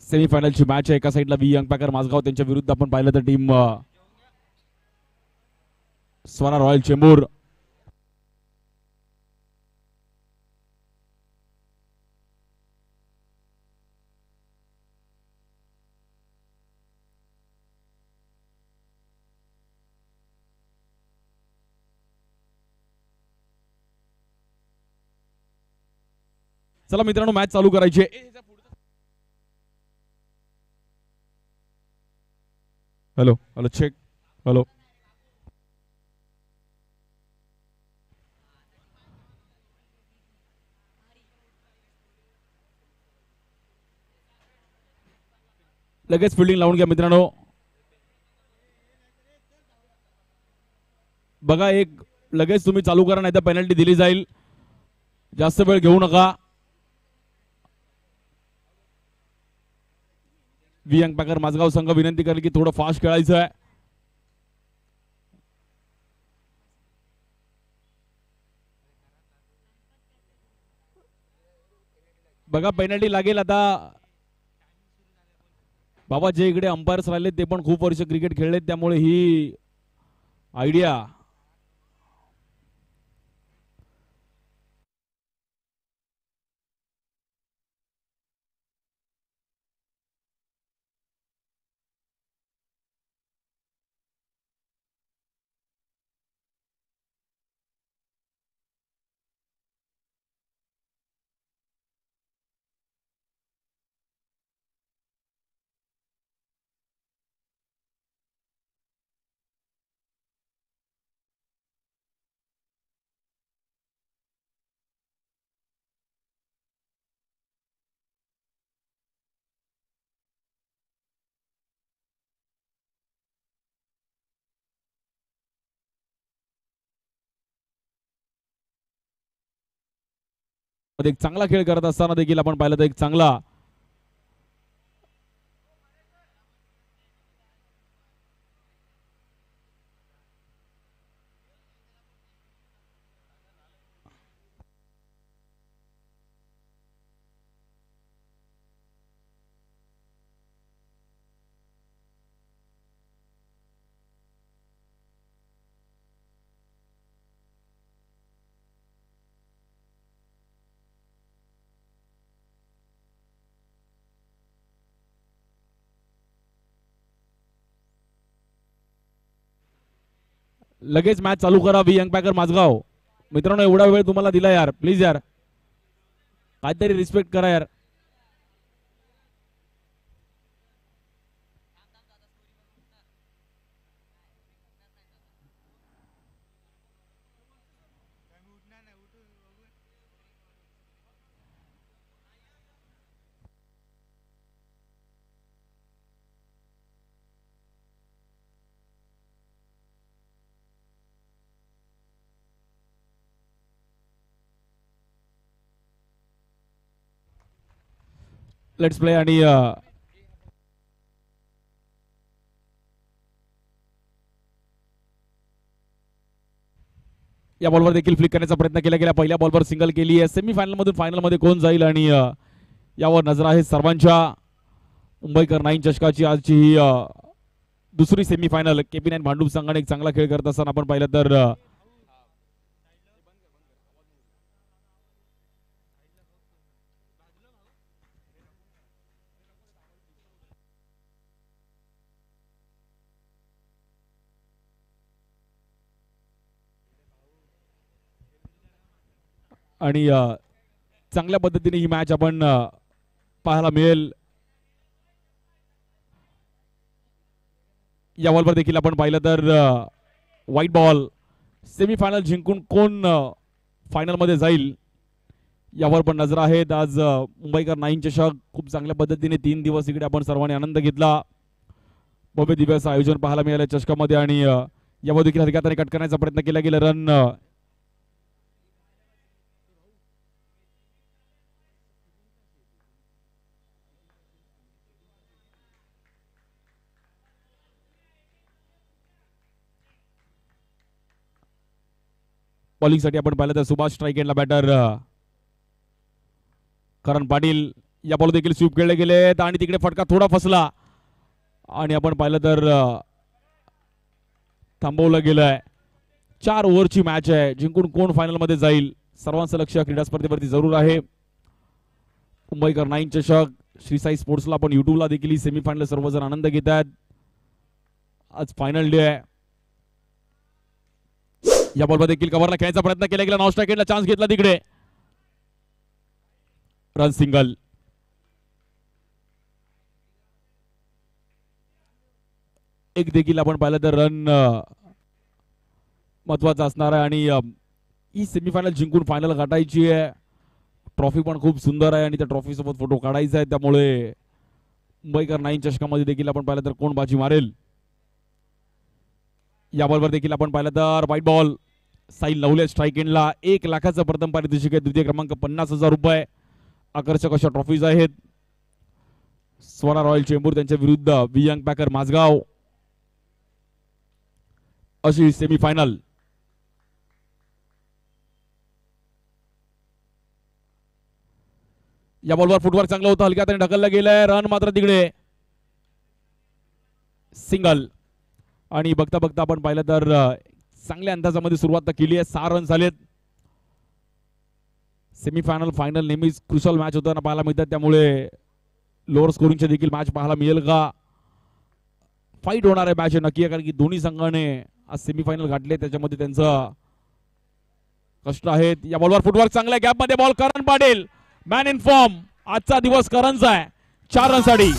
सेमीफायनलची match आहे. एका साईडला वी यंग पॅकर माझगाव, त्यांच्या विरुद्ध आपण पाहिलं तर टीम स्वरा रॉयल चेंबूर. चला मित्रांनो, मॅच चालू करायची आहे. Hello hello check. हॅलो लगेच फिल्डिंग लावून घ्या मित्रांनो. बघा, एक लगेच तुम्ही चालू करा, नाही तर पेनल्टी दिली जाईल. जास्त वेळ घेऊ नका. वी यंग पॅकर माझगाव संघ विनंती करेल की थोडं फास्ट खेळायचं आहे. बघा, पेनल्टी लागेल आता. बाबा, जे इकडे अंपायर्स राहिले ते पण खूप वर्ष क्रिकेट खेळलेत, त्यामुळे ही आयडिया. एक चांगला खेळ करत असताना देखील आपण पाहिलं तर एक चांगला लगेच मॅच चालू करा. V young packer Mazgaon. मित्रांनो, एवढा वेळ तुम्हाला दिला यार, प्लीज यार काहीतरी रिस्पेक्ट करा यार. Let's play. आणि या बॉलवर देखील फ्लिक करण्याचा प्रयत्न केला गेला. पहिल्या बॉलवर सिंगल केली आहे. सेमीफायनल मधून फायनल मध्ये कोण जाईल आणि यावर नजर आहे सर्वांच्या. मुंबईकर 9 चषकाची आजची ही दुसरी सेमीफायनल. KP9 भांडूप संघाने एक चांगला खेळ करत असताना आपण पाहिलं तर आणि चांगल्या पद्धतीने ही मॅच आपण पाहायला मिळेल. या बॉलवर देखील आपण पाहिलं तर व्हाईट बॉल. सेमीफायनल जिंकून कोण फायनल मध्ये जाईल यावर पण नजर आहेत. आज मुंबईकर 9 चषक खूप चांगल्या पद्धतीने 3 दिवस इकडे आपण सर्वांनी आनंद घेतला. भव्य दिव्याचं आयोजन पाहायला मिळालं चषकामध्ये. आणि यावर देखील हरकताने कट करण्याचा प्रयत्न केला गेला. रन बॉलिंगसाठी आपण पाहिलं तर सुभाष स्ट्राईक एंडला बॅटर करण पाटील. या बॉल देखील स्वीप खेळले गेलेत आणि तिकडे फटका थोडा फसला आणि आपण पाहिलं तर थांबवलं गेलंय. 4 ओव्हरची मॅच आहे. जिंकून कोण फायनल मध्ये जाईल सर्वांचं लक्ष क्रीडा स्पर्धेवरती जरूर आहे. मुंबईकर 9 चषक श्री साई स्पोर्ट्सला पण युट्यूबला देखील ही सेमीफायनल सर्वजण आनंद घेत आहेत. आज फायनल डे आहे. या बॉलवर देखील कव्हरला खेळायचा प्रयत्न केला गेला. नॉन स्ट्राइकला चान्स घेतला तिकडे. Run single. एक देखील आपण पाहिलं तर रन महत्वाचा असणार आहे आणि ही सेमीफायनल जिंकून फायनल गाठायची आहे. ट्रॉफी पण खूप सुंदर आहे आणि त्या ट्रॉफी सोबत फोटो काढायचा आहे. त्यामुळे मुंबईकर 9 चषकामध्ये देखील आपण पाहिलं तर कोण बाजी मारेल. या बॉलवर देखील आपण पाहिलं तर white ball. Sahil Navale strike एंडला. 1 लाखाचं प्रथम पारितोषिक आहे. द्वितीय क्रमांक 50,000 रुपये. आकर्षक अशा ट्रॉफीज आहेत. स्वरा रॉयल चेंबूर त्यांच्या विरुद्ध वियंग पॅकर माझगाव अशी सेमीफायनल. या बॉलवर फुटवर्क चांगलं होतं. हलक्या हाताने ढकललं गेलंय. रन मात्र तिकडे सिंगल. आणि बघता बघता आपण पाहिलं तर चांगल्या अंदाजामध्ये सुरुवात केली आहे. 6 रन झालेत. सेमीफायनल फायनल नेहमीच क्रुशल मॅच होताना पाहायला मिळतात. त्यामुळे लोअर स्कोरिंगचे देखील मॅच पाहायला मिळेल का. फाईट होणार आहे मॅच नक्की आहे. कारण की दोन्ही संघाने आज सेमीफायनल गाठले. त्याच्यामध्ये त्यांचं कष्ट आहेत. या बॉलवर फुटवर्क चांगल्या गॅप मध्ये ball. Karan Patil man in form. आजचा दिवस करणचा आहे. 4 रनसाठी.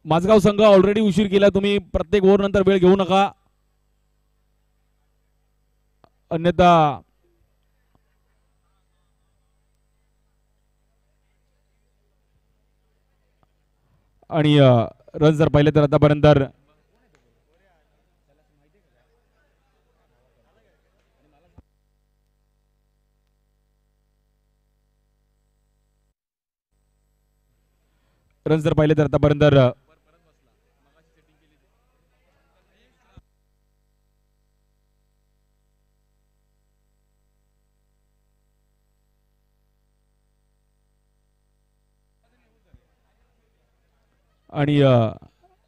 माझगाव संघ ऑलरेडी उशीर केला. तुम्ही प्रत्येक ओव्हर नंतर वेळ घेऊ नका. अन्यथा आणि रन जर पाहिले तर आतापर्यंत रन जर पाहिले तर आतापर्यंत आणि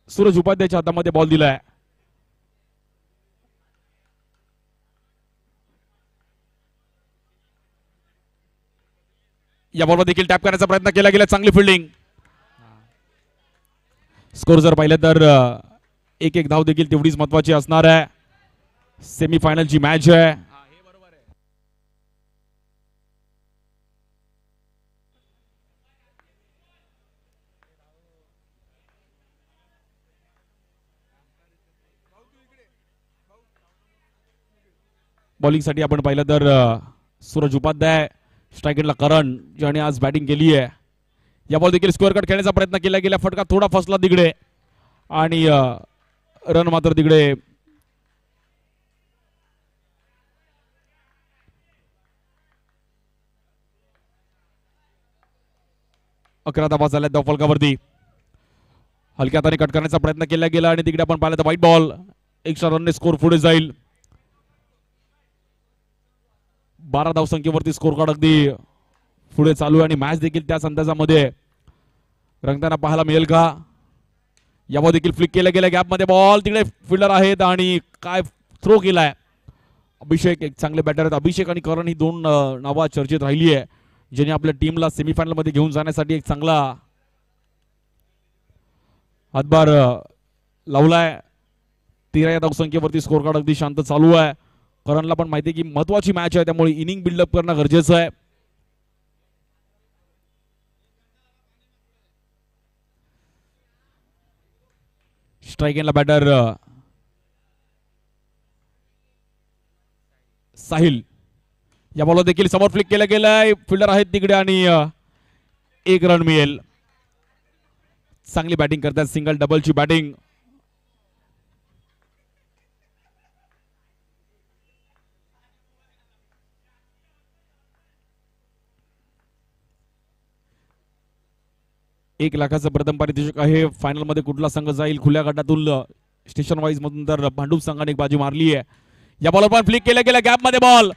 सूरज उपाध्यायच्या हातामध्ये बॉल दिलाय. या बॉलवर देखील टॅप करण्याचा प्रयत्न केला गेला. चांगली फिल्डिंग. स्कोर जर पाहिलं तर 1-1 धाव देखील तेवढीच महत्वाची असणार आहे. सेमीफायनलची मॅच आहे. बॉलिंग साठी आपण पाहिलं तर सूरज उपाध्याय. स्ट्राइकरला करण ज्याने आज बॅटिंग केली आहे. या बॉल देखील स्कोअर कट खेळण्याचा प्रयत्न केला गेला. फटका थोडा फसला तिकडे आणि रन मात्र तिकडे 11 धावा झाल्या त्या फलकावरती. हलक्या हाताने कट करण्याचा प्रयत्न केला गेला आणि तिकडे आपण पाहिलं तर व्हाईट बॉल. एक्स्ट्रा रनने स्कोर पुढे जाईल. 12 धावसंख्येवरती स्कोर कार्ड अगदी पुढे चालू आहे आणि मॅच देखील त्याच अंदाजामध्ये रंगताना पाहायला मिळेल का. या बॉल देखील फ्लिक केला गेला. गॅप मध्ये बॉल. तिकडे फिल्डर आहेत आणि काय थ्रो केलाय. अभिषेक एक चांगले बॅटर आहेत. अभिषेक आणि करण ही 2 नावा चर्चेत राहिली आहे ज्यांनी आपल्या टीमला सेमीफायनल मध्ये घेऊन जाण्यासाठी एक चांगला हातभार लावलाय. 13 या धावसंख्येवरती स्कोर कार्ड अगदी शांत चालू आहे. करणला पण माहिती आहे की महत्वाची मॅच आहे त्यामुळे इनिंग बिल्डअप करणं गरजेचं आहे. स्ट्राइक एंडला बॅटर साहिल. या बॉलवर देखील समोर फ्लिक केलं गेलंय. फिल्डर आहेत तिकडे आणि एक रन मिळेल. चांगली बॅटिंग करतात. सिंगल डबलची बॅटिंग. एक लाखाचं प्रथम पारितोषिक आहे. फायनल मध्ये कुठला संघ जाईल खुल्या गटातून स्टेशन वाईज मधून तर भांडूप संघाने एक बाजी मारली आहे. या बॉलवर पण फ्लिक केलं गेलं. गॅप मध्ये बॉल.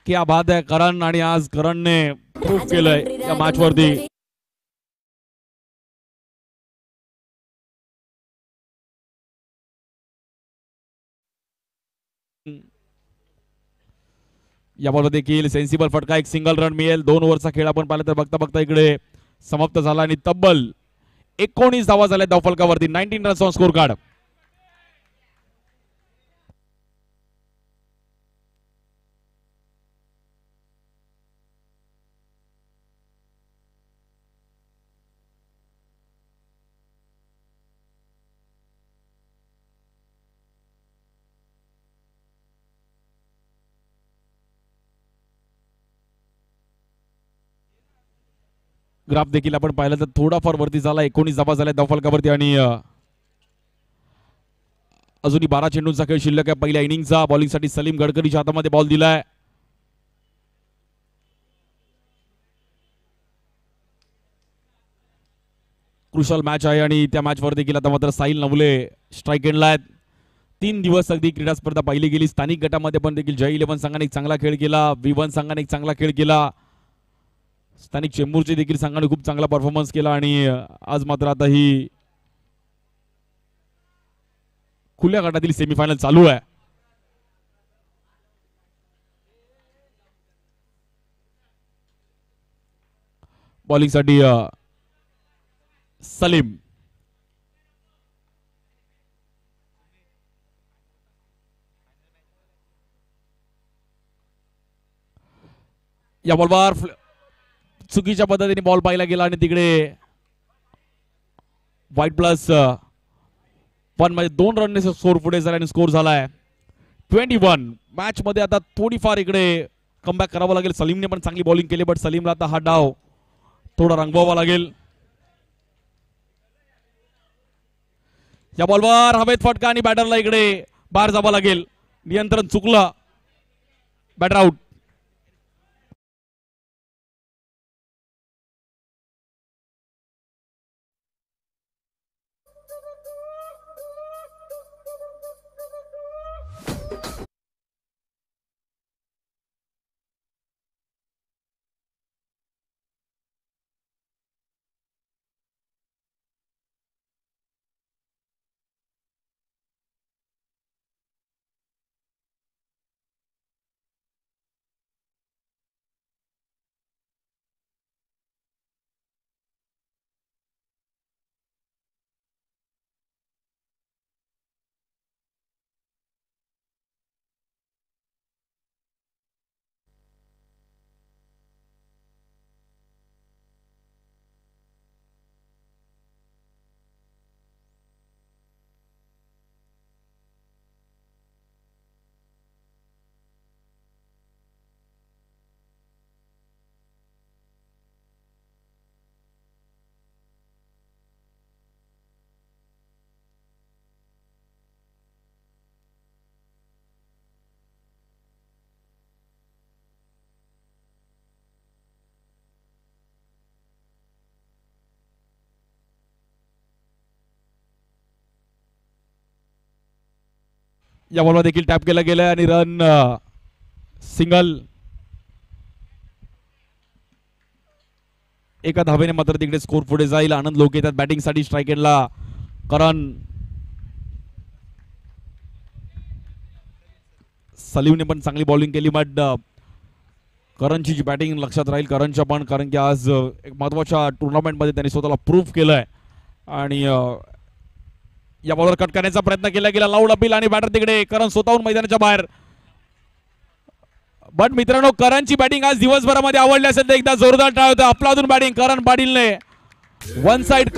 क्या बात आहे करण. आणि आज करणने प्रूफ केलंय या मॅच वरती. या बॉलवर देखील सेन्सिबल फटका. एक सिंगल रन मिळेल. 2 ओव्हरचा खेळ आपण पाहिला तर बघता बघता इकडे समाप्त झाला आणि तब्बल 19 धावा झाल्या धावफलकावरती. 19 runs on score card. Graph देखील आपण पाहिलं तर थोडाफार वरती झाला. 19 धावा झाल्या धावफलकावरती आणि अजूनही 12 चेंडूंचा खेळ शिल्लक आहे पहिल्या इनिंगचा. बॉलिंगसाठी सलीम गडकरीच्या हातामध्ये बॉल दिलाय. क्रुशल मॅच आहे आणि त्या मॅच वर देखील आता मात्र साहिल नवले स्ट्राइक एंडला आहेत. 3 दिवस अगदी क्रीडा स्पर्धा पाहिली गेली. स्थानिक गटामध्ये पण देखील जय 11 संघाने एक चांगला खेळ केला. V1 संघाने एक चांगला खेळ केला. स्थानिक चेंबूरचे देखील संघाने खूप चांगला परफॉर्मन्स केला आणि आज मात्र आता ही खुल्या गटातील सेमीफायनल चालू आहे. बॉलिंगसाठी सलीम. या बॉलवर चुकीच्या पद्धतीने बॉल पाहिला गेला आणि तिकडे वाईट प्लस 1 मध्ये 2 रनने स्कोर पुढे झाला आणि स्कोर झालाय 21. मॅच मध्ये आता थोडीफार इकडे कमबॅक करावं लागेल. सलीमने पण चांगली बॉलिंग केली बट सलीमला आता हा डाव थोडा रंगवावा लागेल. या बॉलवर हवेत फटका आणि बॅटरला इकडे बाहेर जावं लागेल. नियंत्रण चुकलं. Batter out. या बॉलवर देखील टॅप केला गेलाय आणि रन सिंगल. एका धावेने मात्र तिकडे स्कोर पुढे जाईल. आनंद लोक येतात बॅटिंग साठी स्ट्राइक एंडला. करण सलीमने पण चांगली बॉलिंग केली बट करणची जी बॅटिंग लक्षात राहील करणच्या पण, कारण की आज एक महत्वाच्या टुर्नामेंट मध्ये त्यांनी स्वतःला प्रूव्ह केलंय. आणि या बॉलवर कट करण्याचा प्रयत्न केला गेला. लाऊड अपील आणि बॅटर तिकडे. करण स्वतःहून मैदानाच्या बाहेर. बट मित्रांनो करणची बॅटिंग आज दिवसभरामध्ये आवडली असेल तर एकदा जोरदार टाळ्या होत्या. आपला अजून बॅटिंग करण पाटीलने वन साइड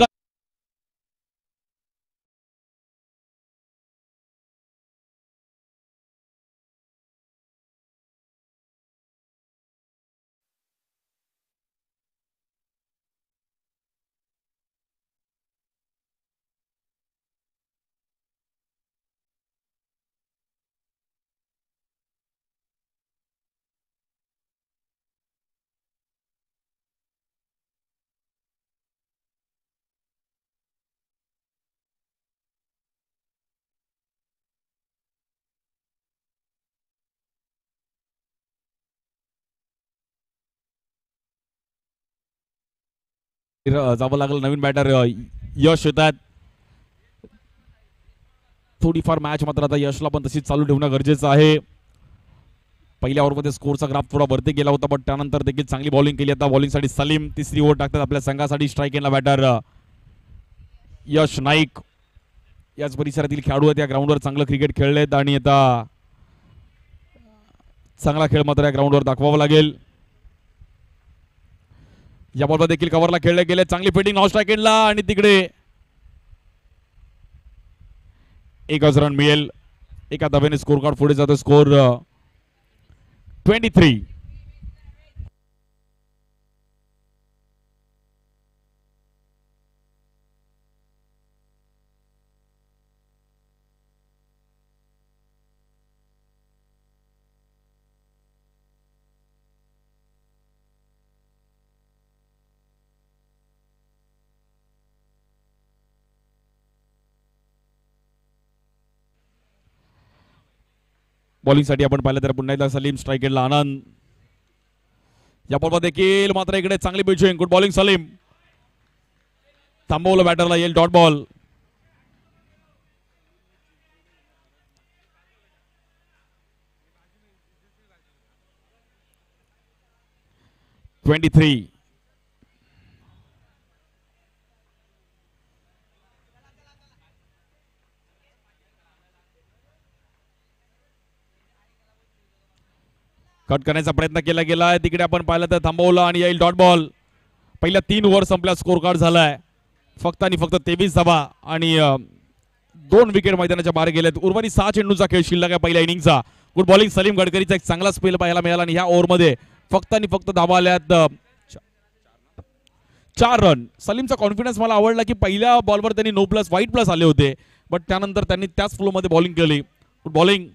जावं लागलं. नवीन बॅटर यश येतात. थोडीफार मॅच मात्र आता यशला पण तशीच चालू ठेवणं गरजेचं आहे. पहिल्या ओव्हरमध्ये स्कोरचा ग्राफ थोडा वरती गेला होता, पण त्यानंतर देखील चांगली बॉलिंग केली. आता बॉलिंगसाठी सलीम तिसरी ओव्हर टाकतात आपल्या संघासाठी. स्ट्राईक एंडला बॅटर यश नाईक. याच परिसरातील खेळाडू आहेत, या ग्राउंडवर चांगलं क्रिकेट खेळलेत आणि आता चांगला खेळ मात्र या ग्राउंडवर दाखवावा लागेल. या बॉलवर देखील कव्हरला खेळले गेले. चांगली फिटिंग नॉन स्ट्राईक एंडला आणि तिकडे एकच रन मिळेल. एका धावेने स्कोर कार्ड पुढे जातो. स्कोर 23. बॉलिंगसाठी आपण पाहिलं तर पुन्हा एकदा सलीम. स्ट्राईक एंडला आनंद. या बॉलवर देखील मात्र इकडे चांगली पिचिंग. Good bowling Salim. थांबवलं बॅटरला. येईल डॉट बॉल. (23) कट करण्याचा प्रयत्न केला गेलाय. तिकडे आपण पाहिलं तर थांबवलं आणि येईल डॉट बॉल. पहिल्या 3 ओव्हर संपल्या. स्कोर कार्ड झालाय फक्त आणि फक्त 23 धावा आणि 2 विकेट मैदानाच्या बाहेर गेलेत. उर्वरित 6 चेंडूचा खेळ शिल्लक आहे पहिल्या इनिंगचा. Good bowling Salim. गडकरीचा एक चांगला स्पेल पाहायला मिळाला आणि ह्या ओव्हरमध्ये फक्त आणि फक्त धावा आल्यात 4 रन. सलीमचा कॉन्फिडन्स मला आवडला की पहिल्या बॉलवर त्यांनी नो प्लस वाईट प्लस आले होते, बट त्यानंतर त्यांनी त्याच फ्लोमध्ये बॉलिंग केली. Good bowling.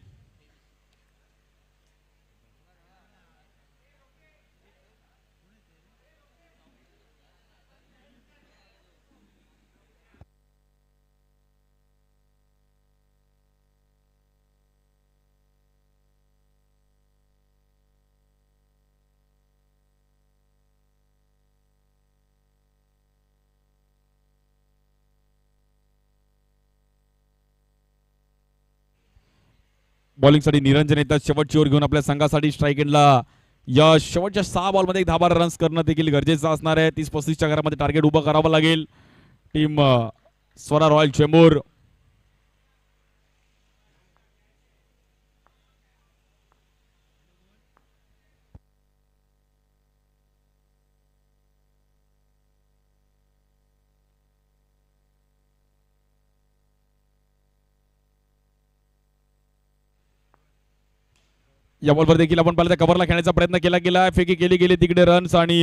बॉलिंगसाठी निरंजन येतात शेवटची ओव्हर घेऊन आपल्या संघासाठी. स्ट्राईक एंडला यश. शेवटच्या 6 बॉलमध्ये 10-12 रन्स करणं देखील गरजेचं असणार आहे. 30-35च्या घरामध्ये टार्गेट उभं करावं लागेल टीम स्वरा रॉयल चेंबूर. या बॉलवर देखील आपण पाहिलं तर कव्हरला खेळण्याचा प्रयत्न केला गेला. फेकी केली गेली तिकडे रन्स आणि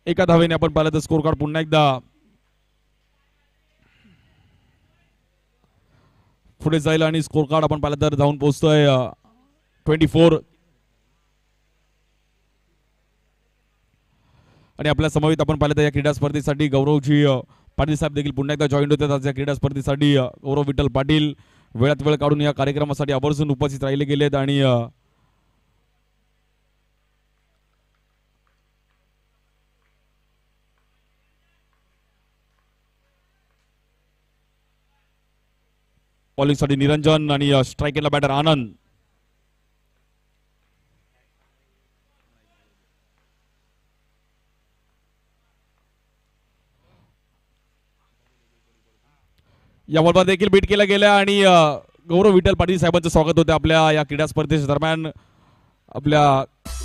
एका धावेने आपण पाहिलं तर स्कोर कार्ड पुन्हा एकदा पुढे जाईल आणि स्कोर कार्ड आपण पाहिलं तर जाऊन पोहोचतोय 24. आणि आपल्या समवेत आपण पाहिलं तर या क्रीडा स्पर्धेसाठी गौरवजी पाटील साहेब देखील पुन्हा एकदा जॉईन होतात. आज या क्रीडा स्पर्धेसाठी गौरव विठ्ठल पाटील वेळात वेळ काढून या कार्यक्रमासाठी आवर्जून उपस्थित राहिले गेलेत आणि बॉलिंगसाठी निरंजन आणि स्ट्राईक केला बॅटर आनंद. या बॉलवर देखील बीट केला गेला आणि गौरव विठ्ठल पाटील साहेबांचं स्वागत होते आपल्या या क्रीडा स्पर्धेच्या दरम्यान. आपल्या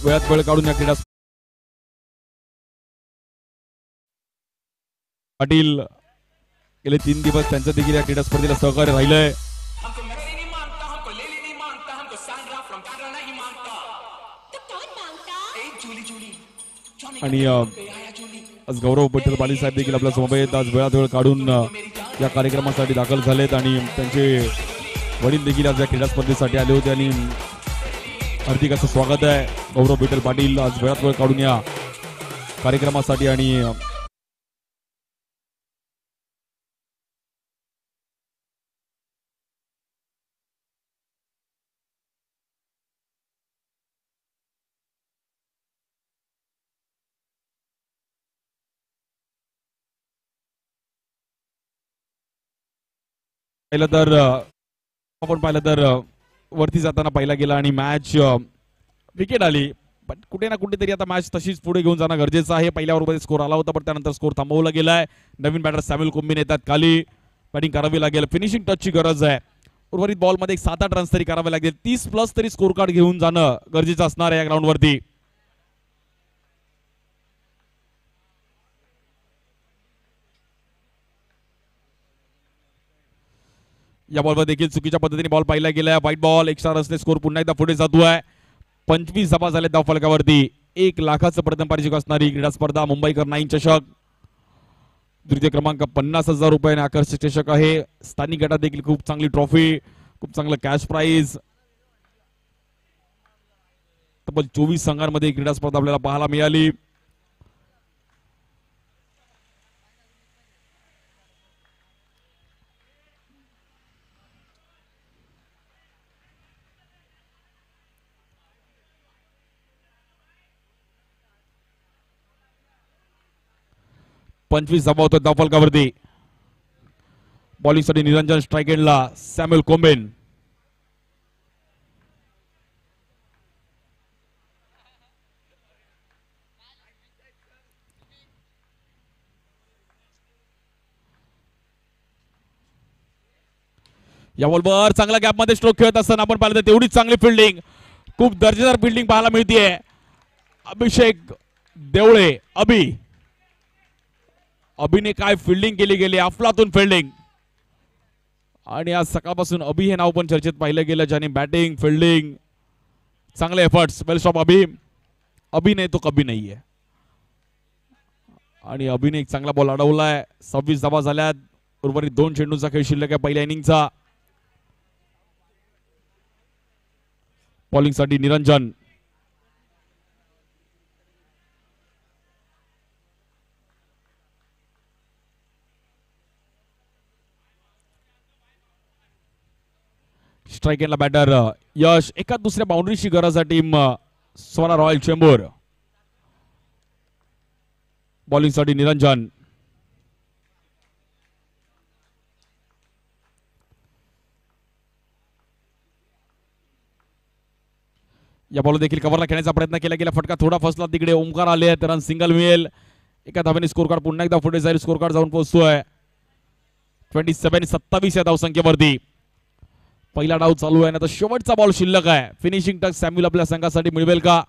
वेळात वेळ काढून या क्रीडा पाटील गेले 3 दिवस त्यांचं देखील या क्रीडा स्पर्धेला सहकार्य राहिलंय. आणि आज गौरव विठ्ठल पाटील साहेब देखील आपल्या समवेत आज वेळात वेळ काढून या कार्यक्रमासाठी दाखल झालेत आणि त्यांचे वडील देखील आज या क्रीडा स्पर्धेसाठी आले होते आणि हार्दिक असं स्वागत आहे. गौरव विठ्ठल पाटील आज वेळात वेळ काढून या कार्यक्रमासाठी आणि पाहिलं तर आपण पाहिलं तर वरती जाताना पाहिला गेला आणि मॅच विकेट आली. पण कुठे ना कुठेतरी आता मॅच तशीच पुढे घेऊन जाणं गरजेचं आहे. पहिल्या ओव्हरमध्ये स्कोर आला होता पण त्यानंतर स्कोर थांबवला गेलाय. नवीन बॅटर सॅम्युअल कोम्बिन येतात खाली. बॅटिंग करावी लागेल. फिनिशिंग टचची गरज आहे. उर्वरित बॉलमध्ये 7-8 रन्स तरी करावे लागेल. 30+ तरी स्कोर कार्ड घेऊन जाणं गरजेचं असणार आहे या ग्राउंडवरती. या बॉलवर देखील चुकीच्या पद्धतीने बॉल पाहिला गेला. White ball. एक्स्ट्रा रन्सने स्कोर पुन्हा एकदा पुढे जातोय. 25 धावा झाले धावफलकावरती. 1,00,000चं प्रथम पारितोषिक असणारी क्रीडा स्पर्धा मुंबईकर 9 चषक. द्वितीय क्रमांक 50,000 रुपये आकर्षक चषक आहे. स्थानिक गटात देखील खूप चांगली ट्रॉफी, खूप चांगलं कॅश प्राइज. तब्बल 24 संघांमध्ये क्रीडा स्पर्धा आपल्याला पाहायला मिळाली. पंचवीस धावा होतो धावफलकावरती. बॉलिंगसाठी निरंजन, स्ट्राईक एंडला सॅम्युअल कोम्बेन. या बॉलवर चांगल्या गॅपमध्ये स्ट्रोक खेळत असताना आपण पाहिलं तर तेवढीच चांगली फिल्डिंग, खूप दर्जेदार फिल्डिंग पाहायला मिळते. अभिषेक देवळे अभिने काय फिल्डिंग केली गेली, अफलातून फिल्डिंग. आणि आज सकाळपासून अभि हे नाव पण चर्चेत पाहिलं गेलं, ज्याने बॅटिंग फिल्डिंग चांगले एफर्ट्स. वेल स्टॉप अभि नाही तो कभी नाहीये. आणि अभिने एक चांगला बॉल अडवलाय. 26 धावा झाल्यात. उर्वरित 2 चेंडूंचा खेळ शिल्लक आहे पहिल्या इनिंगचा. बॉलिंगसाठी निरंजन. स्ट्राईक एंडला बॅटर यश. एका दुसऱ्या बाउंड्रीची गरज आहे टीम स्वरा रॉयल चेंबूर. बॉलिंगसाठी निरंजन. या बॉल देखील कव्हरला खेळण्याचा प्रयत्न केला गेला. फटका थोडा फसला तिकडे. ओमकार आले आहेत. रन सिंगल मिळेल. एका धावेने स्कोर कार्ड पुन्हा एकदा पुढे जाईल. स्कोर कार्ड जाऊन पोहोचतोय 27 या धावसंख्येवरती. पहिला डाव चालू आहे ना, तर शेवटचा बॉल शिल्लक आहे. फिनिशिंग टच सॅम्युअल आपल्या संघासाठी मिळवेल का?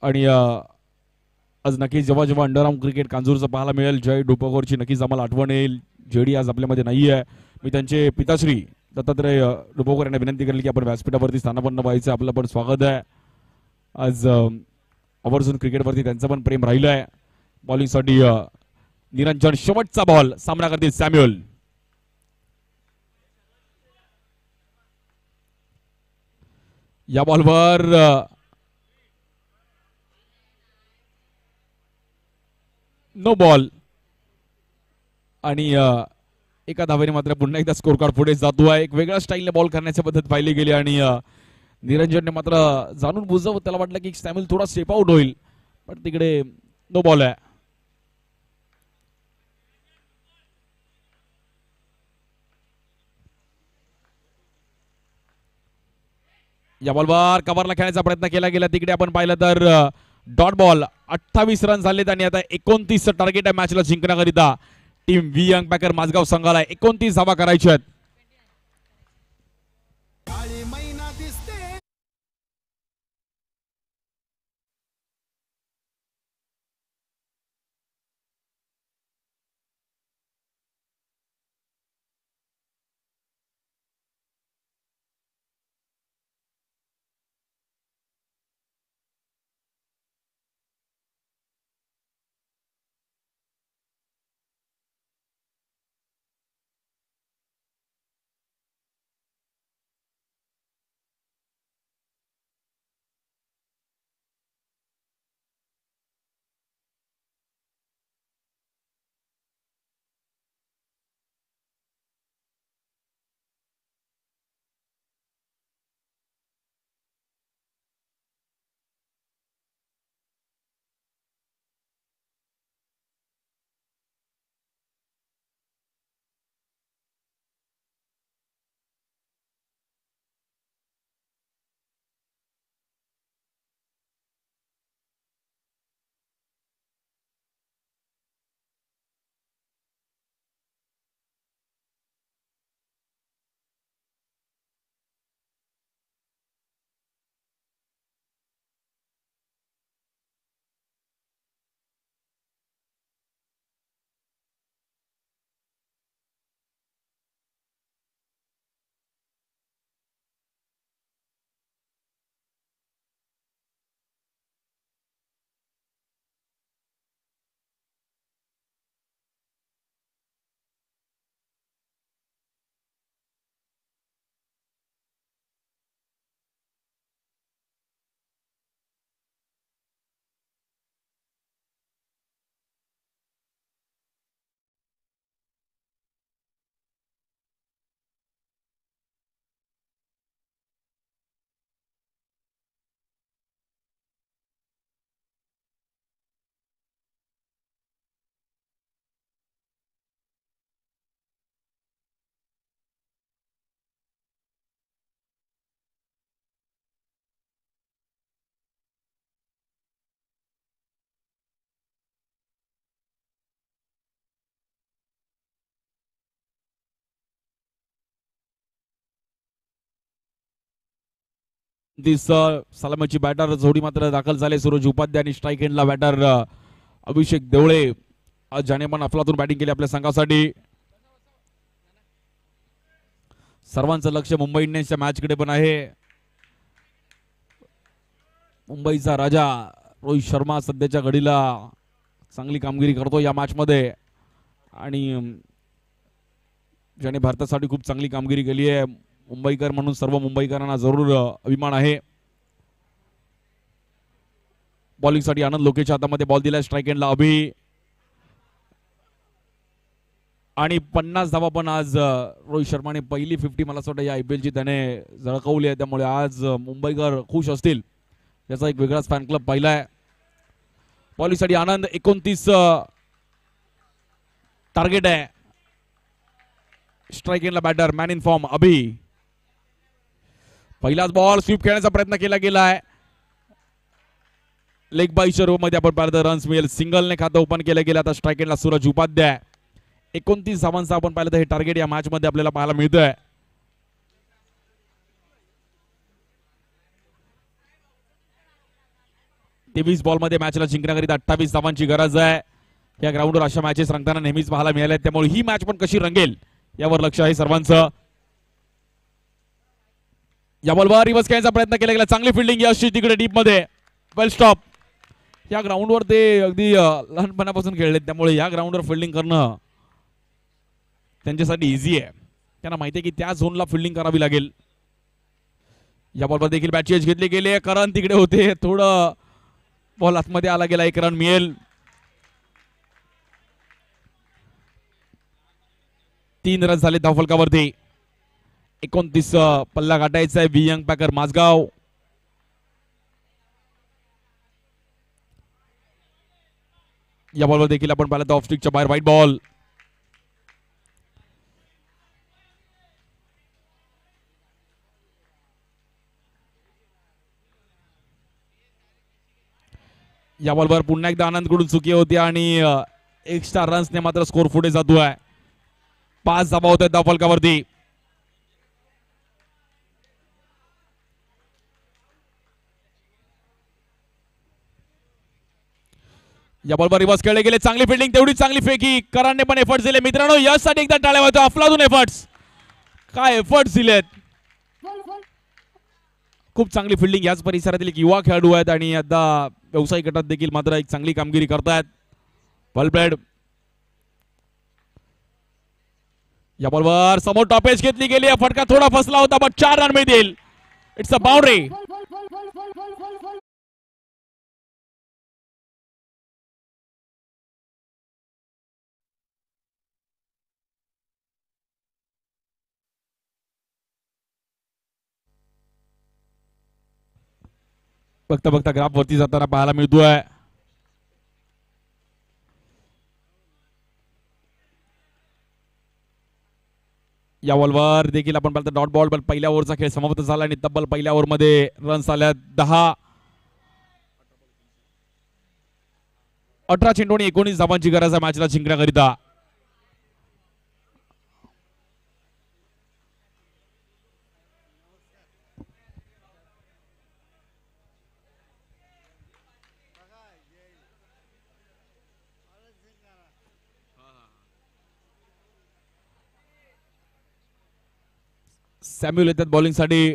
आणि आज नक्कीच जेव्हा जेव्हा अंडरआर्म क्रिकेट कांजूरचं पाहायला मिळेल, जय डुपगोरची नक्कीच आम्हाला आठवण येईल. जेडी आज आपल्यामध्ये नाही आहे. मी त्यांचे पिताश्री दत्तात्रय डुबोकर यांना विनंती करेल की आपण व्यासपीठावरती स्थानापन्न व्हायचं. आपलं पण स्वागत आहे. आज आवर्जून क्रिकेटवरती त्यांचं पण प्रेम राहिलं आहे. बॉलिंगसाठी निरंजन. शेवटचा बॉल. सामना करतील सॅम्युअल. या बॉलवर नो बॉल. आणि एका धावेने मात्र पुन्हा एकदा स्कोर कार्ड पुढे जातो आहे. एक वेगळ्या स्टाईलने बॉल करण्याची पद्धत पाहिली गेली आणि निरंजनने मात्र जाणून बुजव त्याला वाटलं की सॅम्युअल थोडा स्टेप आउट होईल, पण तिकडे नो बॉल आहे. या बॉलवर कव्हरला खेळण्याचा प्रयत्न केला गेला. तिकडे आपण पाहिलं तर डॉट बॉल. 28 रन झालेत आणि आता 29 टार्गेट आहे मॅचला जिंकण्याकरिता. Team V young packer Mazgaon संघाला 29 धावा करायच्या आहेत. दिस सलामीची बॅटर जोडी मात्र दाखल झाले. सूरज उपाध्याय आणि स्ट्राईक एंडला बॅटर अभिषेक देवळे. आज ज्याने पण अफलातून बॅटिंग केली आपल्या संघासाठी. सर्वांचं लक्ष मुंबई इंडियन्सच्या मॅच कडे पण आहे. मुंबईचा राजा रोहित शर्मा सध्याच्या घडीला चांगली कामगिरी करतो या मॅच मध्ये आणि ज्याने भारतासाठी खूप चांगली कामगिरी केली आहे. मुंबईकर म्हणून सर्व मुंबईकरांना जरूर अभिमान आहे. बॉलिंग साठी आनंद लोकेच्या हातामध्ये बॉल दिलाय. स्ट्राईक एंडला अभि आणि 50 धावा पण आज रोहित शर्माने पहिली 50 मला असं वाटतं या IPL ची त्याने झळकवली आहे. त्यामुळे आज मुंबईकर खुश असतील. याचा एक वेगळाच फॅन क्लब पाहिलाय. बॉलिंग साठी आनंद 29 टार्गेट आहे. स्ट्राईक एंडला बॅटर मॅन इन फॉर्म अभि. पहिलाच बॉल स्वीप खेळण्याचा प्रयत्न केला गेलाय. लेग बाईच्या रूप मध्ये आपण पाहिलं तर रन्स मिळेल. सिंगलने खातं ओपन केलं गेलं. आता स्ट्राईक एंडला सूरज उपाध्याय. 29 धावांचा आपण पाहिलं तर हे टार्गेट या मॅच मध्ये आपल्याला पाहायला मिळतंय. तेवीस बॉल मध्ये मॅचला जिंकण्याकरिता 28 धावांची गरज आहे. या ग्राउंडवर अशा मॅचेस रंगताना नेहमीच पाहायला मिळाल्या. त्यामुळे ही मॅच पण कशी रंगेल यावर लक्ष आहे सर्वांचं. या बॉलवर रिव्हर्स खेळण्याचा प्रयत्न केला गेला. चांगली फिल्डिंग यशची तिकडे डीप मध्ये. वेल स्टॉप. या ग्राउंडवर ते अगदी लहानपणापासून खेळले त्यामुळे या ग्राउंडवर फिल्डिंग करणं त्यांच्यासाठी इझी आहे. त्यांना माहिती आहे की त्या झोनला फिल्डिंग करावी लागेल. या बॉलवर देखील बॅट चेंज घेतली गेली. करण तिकडे होते. थोडं बॉल आतमध्ये आला गेला. एक रन मिळेल. 3 रन झाले धावफलकावरती. 29 पल्ला गाठायचा आहे. वियंग पॅकर माझगाव. या बॉलवर देखील आपण पाहिलं तर ऑफ स्टिकच्या बाहेर व्हाईट बॉल. या बॉलवर पुन्हा एकदा आनंदकडून चुकी होती आणि एक्स्ट्रा रन्सने मात्र स्कोर पुढे जातोय. 5 धावा होत आहेत धावफलकावरती. या बॉलवर रिव्हर्स खेळले गेले. चांगली फिल्डिंग तेवढी चांगली फेकी. करांनी पण एफर्ट्स दिले. मित्रांनो यासाठी एकदा टाळ्या वाजवा. अफलातून एफर्ट्स. काय एफर्ट्स दिलेत. खूप चांगली फिल्डिंग. याच परिसरातील एक युवा खेळाडू आहेत आणि आता व्यावसायिक गटात देखील मात्र एक चांगली कामगिरी करतायत. वेल प्लेड. या बॉलवर समोर टॉपेज घेतली गेली. फटका थोडा फसला होता बट 4 रन मिळतील. It's a boundary. बघता बघता ग्राफ वरती जाताना पाहायला मिळतोय. या बॉलवर देखील आपण पाहतो डॉट बॉल. पण पहिल्या ओव्हरचा खेळ समाप्त झाला आणि तब्बल पहिल्या ओव्हर मध्ये रन्स आल्या 10. 18 चेंडू आणि 19 धावांची गरज आहे मॅचला जिंकण्याकरिता. सॅम्युअल येतात बॉलिंग साठी.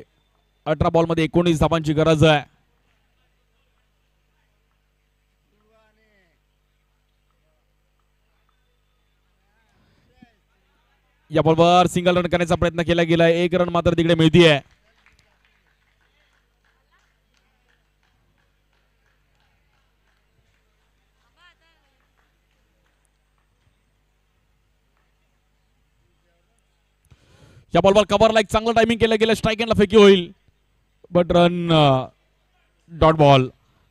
18 बॉल मध्ये 19 धावांची गरज आहे. या बॉलवर सिंगल रन करण्याचा प्रयत्न केला गेला. 1 रन मात्र तिकडे मिळतीये. या बॉलवर कव्हरला एक चांगलं टायमिंग केलं गेलं. स्ट्राईक एंडला फेकी होईल but run dot ball.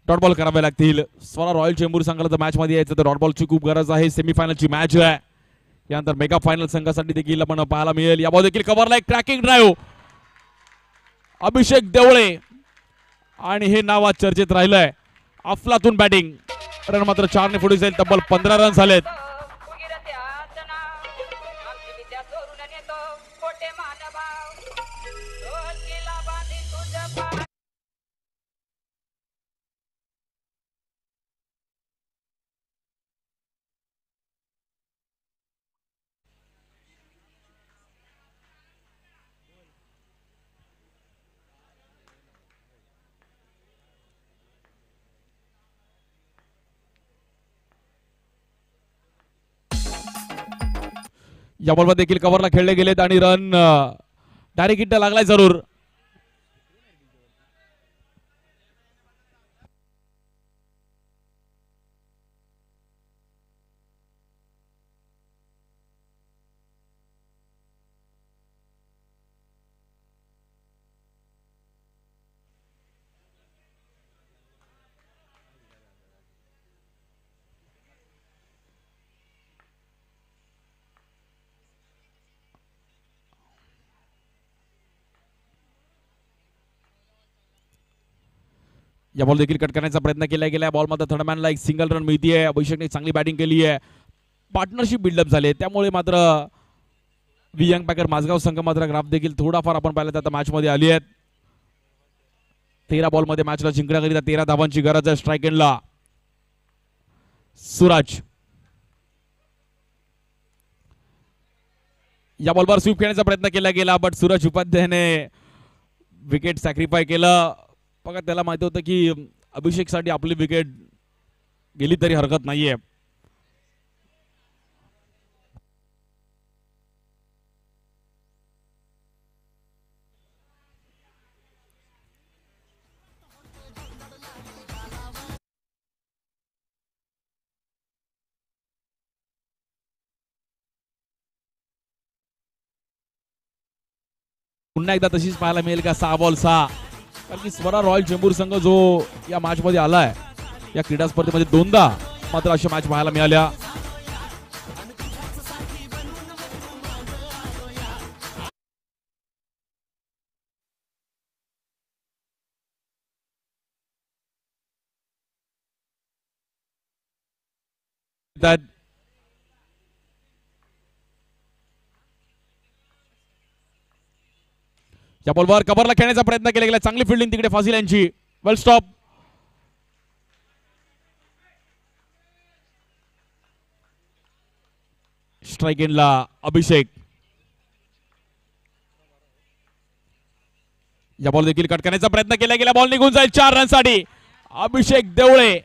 Dot ball करावे लागतील. स्वरा रॉयल चेंबूर संघाला जर मॅच मध्ये यायचं तर डॉट बॉलची खूप गरज आहे. सेमीफायनलची मॅच आहे. यानंतर मेगा फायनल संघासाठी देखील आपण पाहायला मिळेल. या बॉल देखील कव्हरला एक ट्रॅकिंग ड्राईव्ह अभिषेक देवळे आणि हे नाव आज चर्चेत राहिलंय. अफलातून बॅटिंग. रन मात्र 4 ने पुढे जाईल. तब्बल 15 रन झालेत. या बॉलमध्ये देखील कव्हरला खेळले गेलेत आणि रन डायरेक्ट हिट लागलाय जरूर. या बॉल देखील कट करण्याचा प्रयत्न केला गेला. बॉलमध्ये थर्डमॅनला एक सिंगल रन मिळतीये. अभिषेकने चांगली बॅटिंग केली आहे. पार्टनरशिप बिल्डअप झाले त्यामुळे मात्र वियंग पॅकर माझगाव संघ मात्र ग्राफ देखील थोडाफार आपण पाहिलं तर मॅच मध्ये आली आहेत. 13 बॉलमध्ये मॅचला जिंकण्याकरिता 13 धावांची गरज आहे. स्ट्राईक एंडला सूरज. या बॉलवर स्वीप खेळण्याचा प्रयत्न केला गेला बट सूरज उपाध्यायने विकेट सॅक्रिफाय केलं. बघा त्याला माहिती होतं की अभिषेकसाठी आपली विकेट गेली तरी हरकत नाहीये. पुन्हा एकदा तशीच पाहायला मिळेल का 6 बॉल 6. कारण की स्वरा रॉयल चेंबूर संघ जो या मॅच मध्ये आलाय या क्रीडा स्पर्धेमध्ये दोनदा मात्र अशा मॅच पाहायला मिळाल्या. या बॉलवर कव्हरला खेळण्याचा प्रयत्न केला गेला. चांगली फिल्डिंग तिकडे फासिल यांची. वेल स्टॉप. स्ट्राईक एंडला अभिषेक. या बॉल देखील कट करण्याचा प्रयत्न केला गेला. बॉल निघून जाईल 4 रनसाठी. अभिषेक देवळे.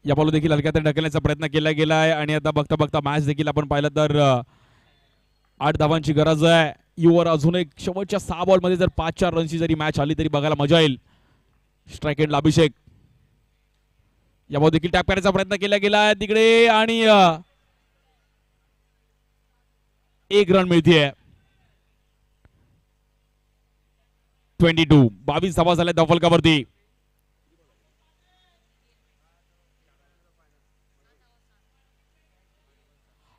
या बॉल देखील हलक्यात ढकलण्याचा प्रयत्न केला गेला आहे आणि आता बघता बघता मॅच देखील आपण पाहिलं तर 8 धावांची गरज आहे. युवर अजून एक शेवटच्या 6 बॉल मध्ये जर 5-4 रनची जरी मॅच आली तरी बघायला मजा येईल. स्ट्राईक एंडला अभिषेक. या बॉल देखील टॅप करण्याचा प्रयत्न केला गेला आहे तिकडे आणि 1 रन मिळतीये. 22 धावा झाल्या धावफलकावरती.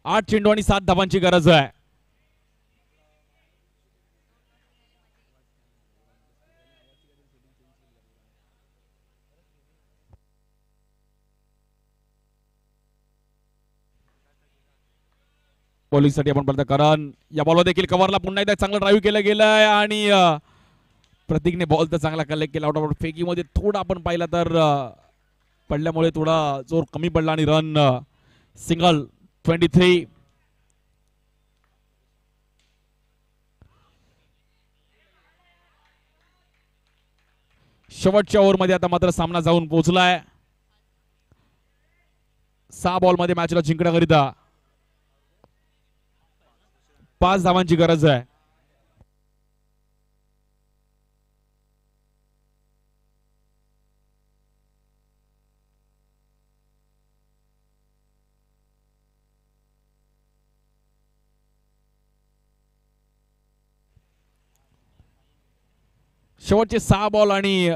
8 चेंडू आणि 7 धावांची गरज आहे. बॉलिंगसाठी आपण पाहता करण. या बॉलवर देखील कव्हरला पुन्हा एकदा चांगलं ड्राईव्ह केलं गेलंय आणि प्रतीकने बॉल तर चांगला कलेक्ट केला. आउट ऑफ फेकीमध्ये थोडा आपण पाहिला तर पडल्यामुळे थोडा जोर कमी पडला आणि रन सिंगल. 23. शेवटच्या ओव्हरमध्ये आता मात्र सामना जाऊन पोहोचलाय. 6 बॉलमध्ये मॅचला जिंकण्याकरिता 5 धावांची गरज आहे. शेवटचे 6 बॉल आणि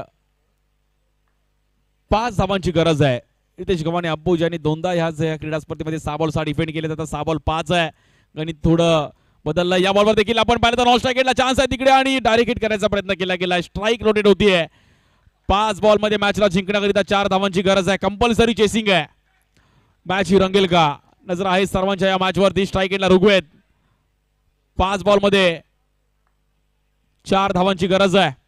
5 धावांची गरज आहे. रितेश गव्हाणे अब्बू ज्यांनी दोनदा ह्याच क्रीडा स्पर्धेमध्ये 6 बॉल 6 डिफेंड केले तर 6 बॉल 5 आहे. गणित थोडं बदललं. या बॉलवर देखील आपण पाहिलं तर नॉन स्ट्राईक गेटला चान्स आहे तिकडे आणि डायरेक्ट हिट करायचा प्रयत्न केला गेला. स्ट्राईक रोटेट होतीये. 5 बॉलमध्ये मॅचला जिंकण्याकरिता 4 धावांची गरज आहे. कंपल्सरी चेसिंग आहे. मॅच ही रंगेल का नजर आहे सर्वांच्या या मॅचवरती. स्ट्राईक एंडला ऋग्वेद. 5 बॉलमध्ये 4 धावांची गरज आहे.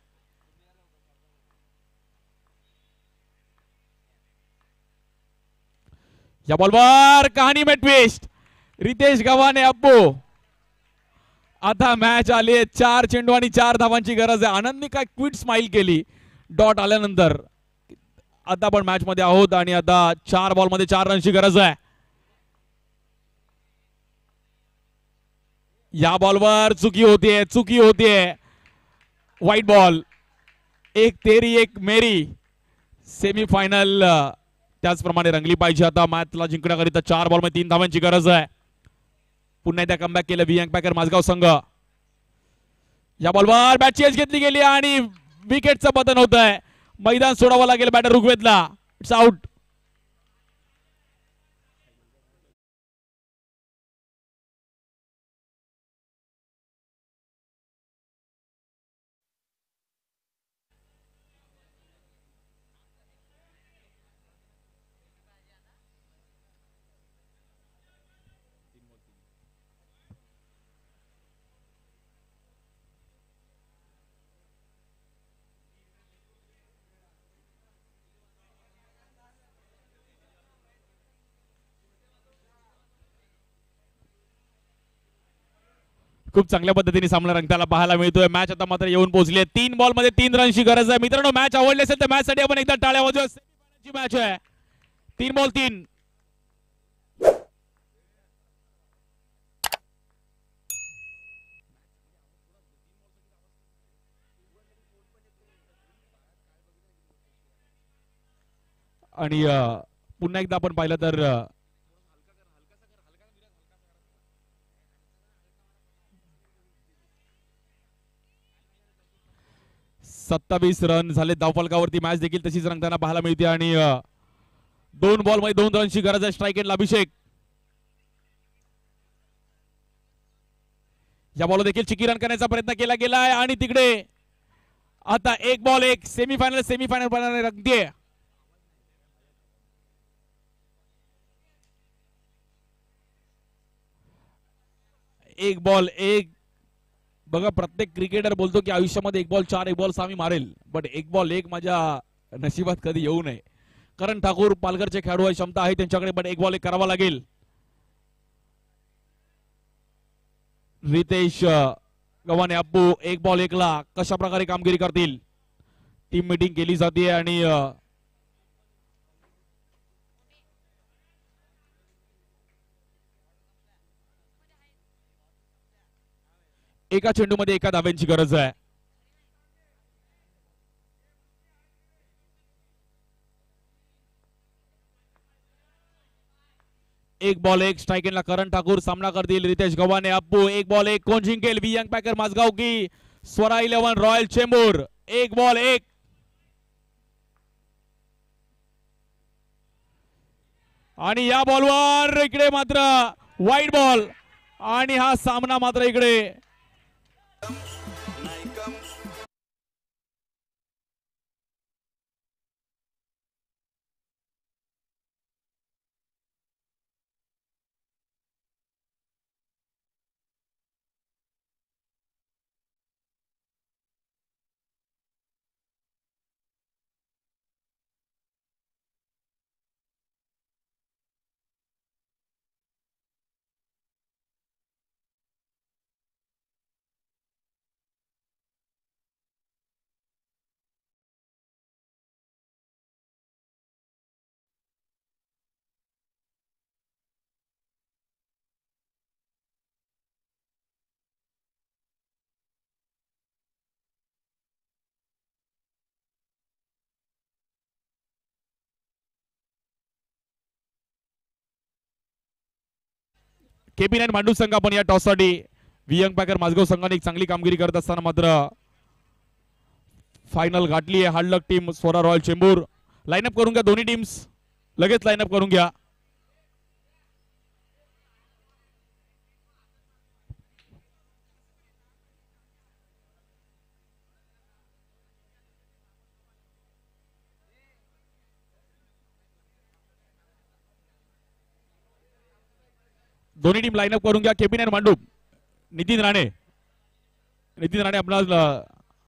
या बॉलवर कहाणी में ट्विस्ट. रितेश गव्हाणे अप्पू. आता मॅच आली 4 चेंडू आणि 4 धावांची गरज आहे. आनंदने काय क्विट स्माइल केली डॉट आल्यानंतर. आता आपण मॅच मध्ये आहोत आणि आता 4 बॉल मध्ये 4 रनची गरज आहे. या बॉलवर चुकी होतीये. White ball. एक तेरी एक मेरी. सेमीफायनल त्याचप्रमाणे रंगली पाहिजे. आता मॅचला जिंकण्याकरिता 4 बॉल मध्ये 3 धावांची गरज आहे. पुन्हा एकदा कमबॅक केलं वियंग पॅकर माझगाव संघ. या बॉलवर बॅटची एज घेतली गेली आणि विकेटचं पतन होत आहे. मैदान सोडावं लागेल बॅटर ऋग्वेदला. It's out. खूप चांगल्या पद्धतीने सामना रंगताना पाहायला मिळतोय. मॅच आता मात्र येऊन पोहोचली आहे. 3 बॉल मध्ये 3 रनची गरज आहे. मित्रांनो मॅच आवडली असेल तर मॅच साठी आपण एकदा टाळ्या वाजवूया. सेमीफायनलची मॅच आहे. 3 बॉल 3. आणि पुन्हा एकदा आपण पाहिलं तर 27 रन झाले धावफलकावरती. मॅच देखील तशीच रंगताना पाहायला मिळते आणि 2 बॉल मध्ये 2 रनची गरज आहे. स्ट्राईक एंडला अभिषेक. या बॉल देखील चिकी रन करण्याचा प्रयत्न केला गेलाय आणि तिकडे आता 1 बॉल 1. सेमीफायनल रंगते. एक बॉल 1. बघा प्रत्येक क्रिकेटर बोलतो की आयुष्यामध्ये 1 बॉल 4 1 बॉल 6 मी मारेल. बट 1 बॉल 1 माझ्या नशिबात कधी येऊ नये. करण ठाकूर पालघरचे खेळाडू आहे, क्षमता आहे त्यांच्याकडे. बट 1 बॉल 1 करावा लागेल. रितेश गव्हाणे अप्पू 1 बॉल 1 ला कशा प्रकारे कामगिरी करतील. टीम मीटिंग केली जाते आणि एका चेंडूमध्ये 1 धाव्यांची गरज आहे. एक बॉल 1. स्ट्राइक एंडला करण ठाकूर. सामना करतील रितेश गव्हाणे अप्पू. 1 बॉल 1. कोण जिंकेल. वियंग पॅकर माझगाव की स्वरा 11 रॉयल चेंबूर. 1 बॉल 1. आणि या बॉलवर इकडे मात्र व्हाईट बॉल आणि हा सामना मात्र इकडे KP9 मांडू संघ आपण या टॉस साठी. वियंग पॅकर माझगाव संघाने एक चांगली कामगिरी करत असताना मात्र फायनल गाठली आहे. Hard luck team Swara Royal Chembur. Lineup करून घ्या दोन्ही टीम्स. लगेच लाईनअप करून घ्या. दोन्ही टीम लाईनअप करून घ्या. KP9 मांडू. नितीन राणे आपला